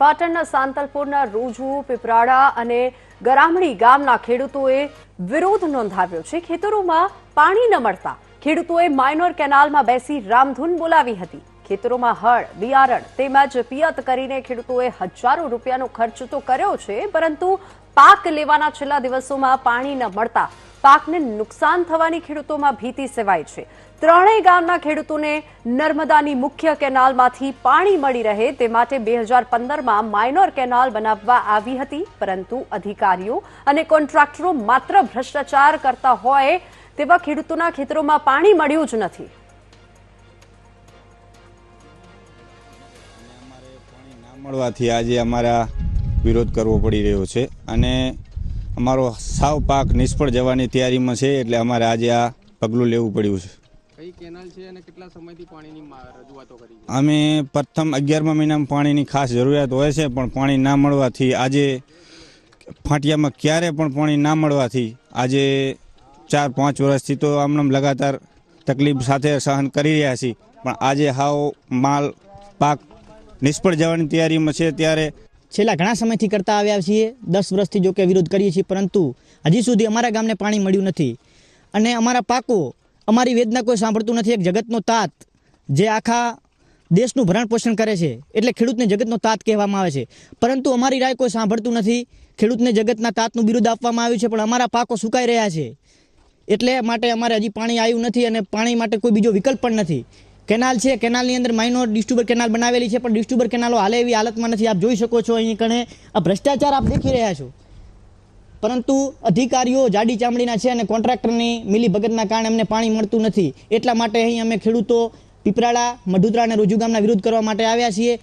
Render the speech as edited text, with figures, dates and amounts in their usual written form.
પાટણના સાંતલપુરના રોજુ, પીપરાડા અને ગરામણી ગામના ખેડૂતોએ વિરોધ નોંધાવ્યો છે। ખેતરોમાં પાણી ન મળતા ખેડૂતોએ માઇનોર કેનાલમાં બેસી રામધૂન બોલાવી હતી। ખેતરોમાં હળ, બિયારણ તેમજ પિયત કરીને ખેડૂતોએ હજારો રૂપિયાનો ખર્ચ તો કર્યો છે, પરંતુ પાક લેવાના છેલ્લા દિવસોમાં પાણી ન મળતા પાકને નુકસાન થવાની ખેડૂતોમાં ભીતિ સેવાઈ છે। ત્રણેય ગામના ખેડૂતોને નર્મદાની મુખ્ય કેનાલમાંથી પાણી મળી રહે તે માટે 2015માં માઇનોર કેનાલ બનાવવા આવી હતી, પરંતુ અધિકારીઓ અને કોન્ટ્રાક્ટરો માત્ર ભ્રષ્ટાચાર કરતા હોય તેવા ખેડૂતોના ખેતરોમાં પાણી મળ્યું જ નથી। મળવાથી આજે અમારા વિરોધ કરવો પડી રહ્યો છે અને અમારો સાવ પાક નિષ્ફળ જવાની તૈયારીમાં છે, એટલે અમારે આજે આ પગલું લેવું પડ્યું છે। કઈ કેનાલ છે અને કેટલા સમયથી પાણીની રજૂઆતો કરી છે? અમે પ્રથમ 11મા મહિનામાં પાણીની ખાસ જરૂરિયાત હોય છે, પણ પાણી ના મળવાથી આજે ફાંટિયામાં ક્યારે પણ પાણી ના મળવાથી આજે 4-5 વર્ષથી તો આમ લગાતાર તકલીફ સાથે સહન કરી રહ્યા છીએ, પણ આજે હાવ માલ પાક નિષ્ફળ જવાની તૈયારીમાં છે। ત્યારે છેલ્લા ઘણા સમયથી કરતા આવ્યા છીએ, 10 વર્ષથી જો કે વિરોધ કરીએ છીએ, પરંતુ હજી સુધી અમારા ગામને પાણી મળ્યું નથી અને અમારા પાકો, અમારી વેદના કોઈ સાંભળતું નથી। એક જગતનો તાત જે આખા દેશનું ભરણ પોષણ કરે છે, એટલે ખેડૂતને જગતનો તાત કહેવામાં આવે છે, પરંતુ અમારી રાય કોઈ સાંભળતું નથી। ખેડૂતને જગતના તાતનું બિરુદ આપવામાં આવ્યું છે, પણ અમારા પાકો સુકાઈ રહ્યા છે, એટલે માટે અમારે હજી પાણી આવ્યું નથી અને પાણી માટે કોઈ બીજો વિકલ્પ પણ નથી। કેનાલ છે, કેનાલની અંદર માઇનોર ડિસ્ટ્રીબ્યુટર કેનાલ બનાવેલી છે, પણ ડિસ્ટ્રીબ્યુટર કેનાલો હાલે એવી હાલતમાં નથી। આપ જોઈ શકો છો અહીં કણે આ ભ્રષ્ટાચાર આપ દેખી રહ્યા છો, પરંતુ અધિકારીઓ જાડી ચામડીના છે અને કોન્ટ્રાક્ટરની મિલીભગતના કારણે અમને પાણી મળતું નથી। એટલા માટે અહીં અમે ખેડૂતો પીપરાડા, મઢુદરા અને રોજુ ગામના વિરોધ કરવા માટે આવ્યા છીએ।